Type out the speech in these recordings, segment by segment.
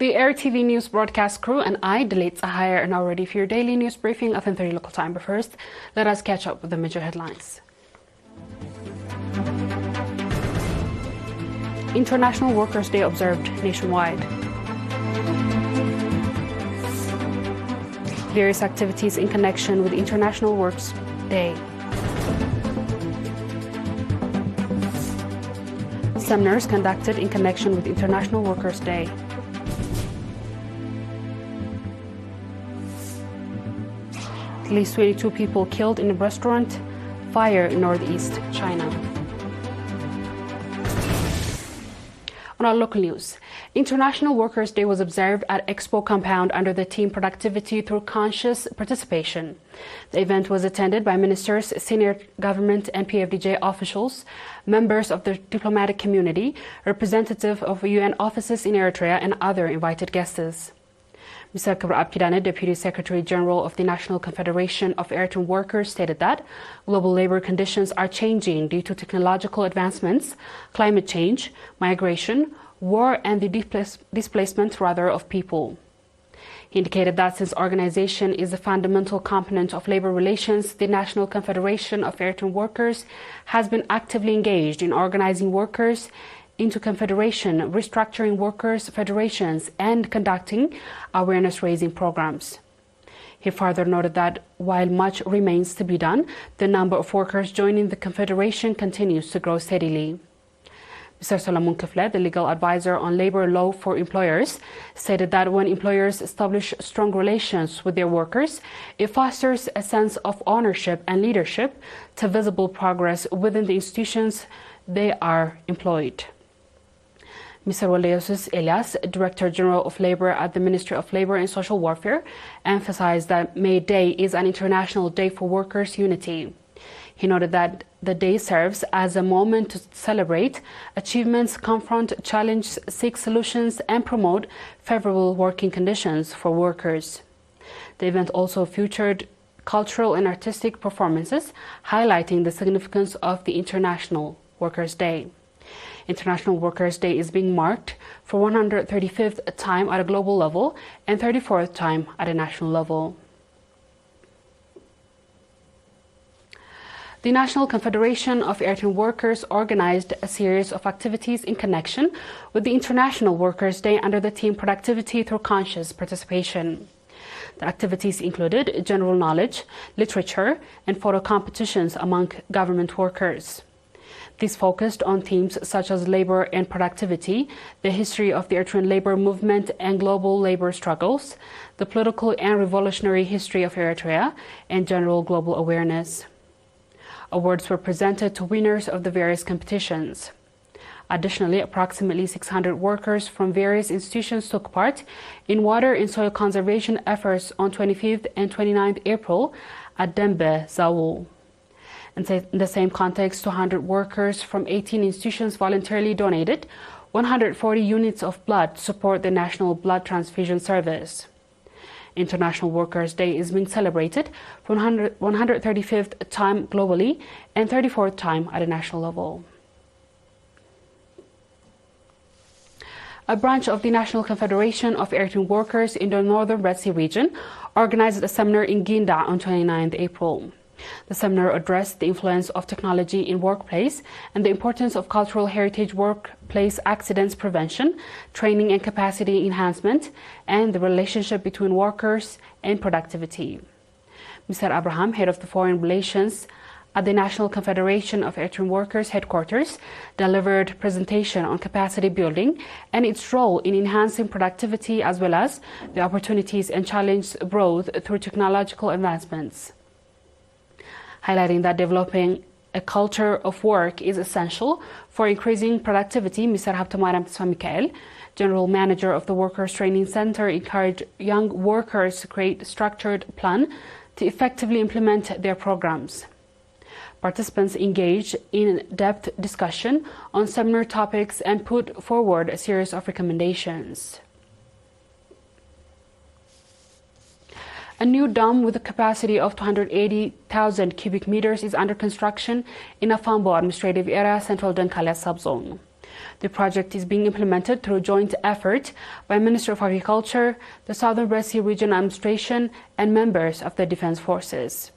The ERi-TV news broadcast crew and I, Delit Sahaya, are now ready for your daily news briefing of 10:30 local time. But first, let us catch up with the major headlines. International Workers' Day observed nationwide. Various activities in connection with International Workers' Day. Seminars conducted in connection with International Workers' Day. At least 22 people killed in a restaurant fire in northeast China. On our local news, International Workers' Day was observed at Expo Compound under the theme Productivity Through Conscious Participation. The event was attended by ministers, senior government and PFDJ officials, members of the diplomatic community, representatives of UN offices in Eritrea, and other invited guests. Mr. Kabir Abkidane, Deputy Secretary General of the National Confederation of Eritrean Workers, stated that global labor conditions are changing due to technological advancements, climate change, migration, war, and the displacement of people. He indicated that since organization is a fundamental component of labor relations, the National Confederation of Eritrean Workers has been actively engaged in organizing workers into confederation, restructuring workers' federations, and conducting awareness-raising programs. He further noted that while much remains to be done, the number of workers joining the confederation continues to grow steadily. Mr. Solomon Kifle, the legal advisor on labor law for employers, stated that when employers establish strong relations with their workers, it fosters a sense of ownership and leadership to visible progress within the institutions they are employed. Mr. Waldeosus Elias, Director General of Labor at the Ministry of Labor and Social Welfare, emphasized that May Day is an international day for workers' unity. He noted that the day serves as a moment to celebrate achievements, confront challenges, seek solutions, and promote favorable working conditions for workers. The event also featured cultural and artistic performances, highlighting the significance of the International Workers' Day. International Workers' Day is being marked for 135th time at a global level and 34th time at a national level. The National Confederation of Eritrean Workers organized a series of activities in connection with the International Workers' Day under the theme Productivity Through Conscious Participation. The activities included general knowledge, literature, and photo competitions among government workers. These focused on themes such as labor and productivity, the history of the Eritrean labor movement and global labor struggles, the political and revolutionary history of Eritrea, and general global awareness. Awards were presented to winners of the various competitions. Additionally, approximately 600 workers from various institutions took part in water and soil conservation efforts on 25th and 29th April at Dembe, Zawu. In the same context, 200 workers from 18 institutions voluntarily donated 140 units of blood to support the National Blood Transfusion Service. International Workers' Day is being celebrated for 135th time globally and 34th time at a national level. A branch of the National Confederation of Eritrean Workers in the Northern Red Sea region organized a seminar in Ginda on 29th April. The seminar addressed the influence of technology in workplace and the importance of cultural heritage workplace accidents prevention, training and capacity enhancement, and the relationship between workers and productivity. Mr. Abraham, head of the Foreign Relations at the National Confederation of Eritrean Workers headquarters, delivered a presentation on capacity building and its role in enhancing productivity as well as the opportunities and challenges brought through technological advancements. Highlighting that developing a culture of work is essential for increasing productivity, Mr. Habtamaram Mikael, General Manager of the Workers Training Center, encouraged young workers to create a structured plan to effectively implement their programs. Participants engaged in in-depth discussion on seminar topics and put forward a series of recommendations. A new dam with a capacity of 280,000 cubic meters is under construction in Afambo administrative area, Central Dankala subzone. The project is being implemented through a joint effort by Minister of Agriculture, the Southern Red Sea Region Administration, and members of the Defense Forces.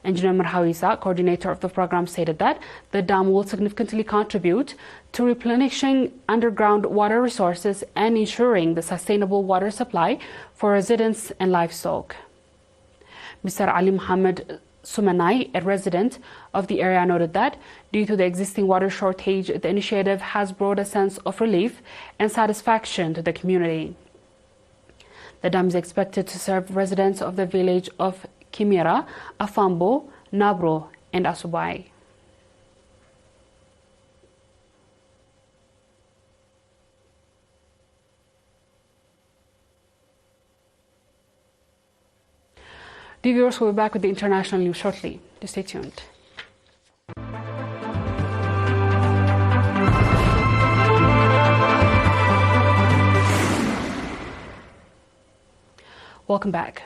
Engineer Marhawisa, coordinator of the program, stated that the dam will significantly contribute to replenishing underground water resources and ensuring the sustainable water supply for residents and livestock. Mr. Ali Muhammad Sumanai, a resident of the area, noted that due to the existing water shortage, the initiative has brought a sense of relief and satisfaction to the community. The dam is expected to serve residents of the village of Kimira, Afambo, Nabro, and Asubai. The viewers will be back with the international news shortly. Just stay tuned. Welcome back.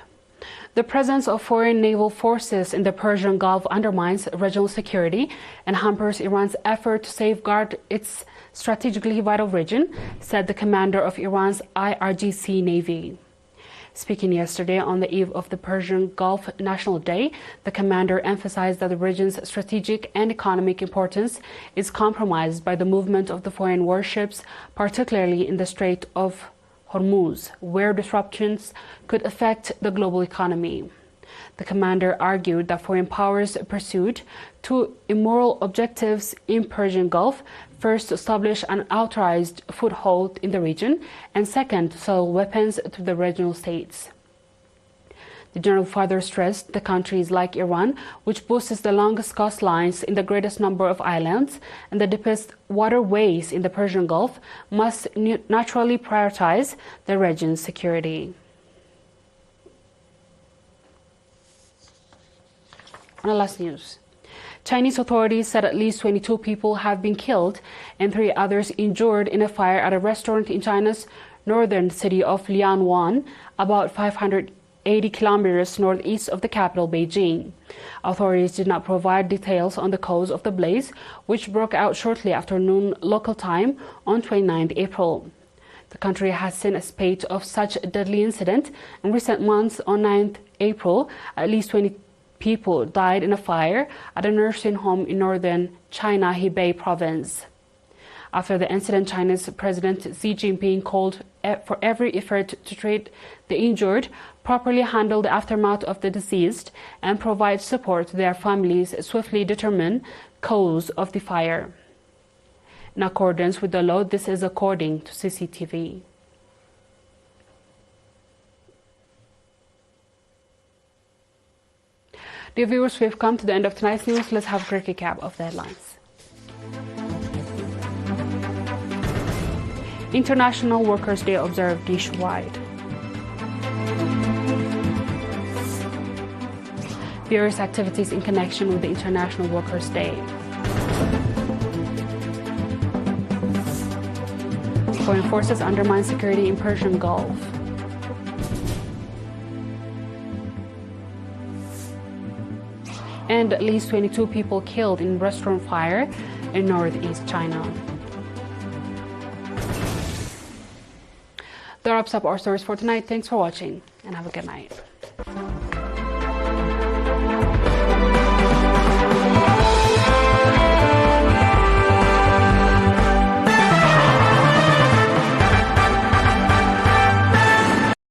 The presence of foreign naval forces in the Persian Gulf undermines regional security and hampers Iran's effort to safeguard its strategically vital region, said the commander of Iran's IRGC Navy. Speaking yesterday on the eve of the Persian Gulf National Day, the commander emphasized that the region's strategic and economic importance is compromised by the movement of the foreign warships, particularly in the Strait of Hormuz, where disruptions could affect the global economy. The commander argued that foreign powers pursued two immoral objectives in Persian Gulf: first, to establish an authorized foothold in the region, and second, to sell weapons to the regional states. The general further stressed the countries like Iran, which boasts the longest coastlines in the greatest number of islands and the deepest waterways in the Persian Gulf, must naturally prioritize the region's security. On the last news, Chinese authorities said at least 22 people have been killed and 3 others injured in a fire at a restaurant in China's northern city of Lianwan, about 580 kilometers northeast of the capital, Beijing. Authorities did not provide details on the cause of the blaze, which broke out shortly after noon local time on 29 April. The country has seen a spate of such deadly incidents in recent months. On 9 April, at least 20 people died in a fire at a nursing home in northern China, Hebei province. After the incident, China's President Xi Jinping called for every effort to treat the injured, properly handle the aftermath of the deceased, and provide support to their families swiftly determine cause of the fire. In accordance with the law, this is according to CCTV. Dear viewers, we've come to the end of tonight's news. Let's have a quick recap of the headlines. International Workers' Day observed nationwide. Various activities in connection with the International Workers' Day. Foreign forces undermine security in Persian Gulf. And at least 22 people killed in restaurant fire in northeast China. That wraps up our stories for tonight. Thanks for watching and have a good night.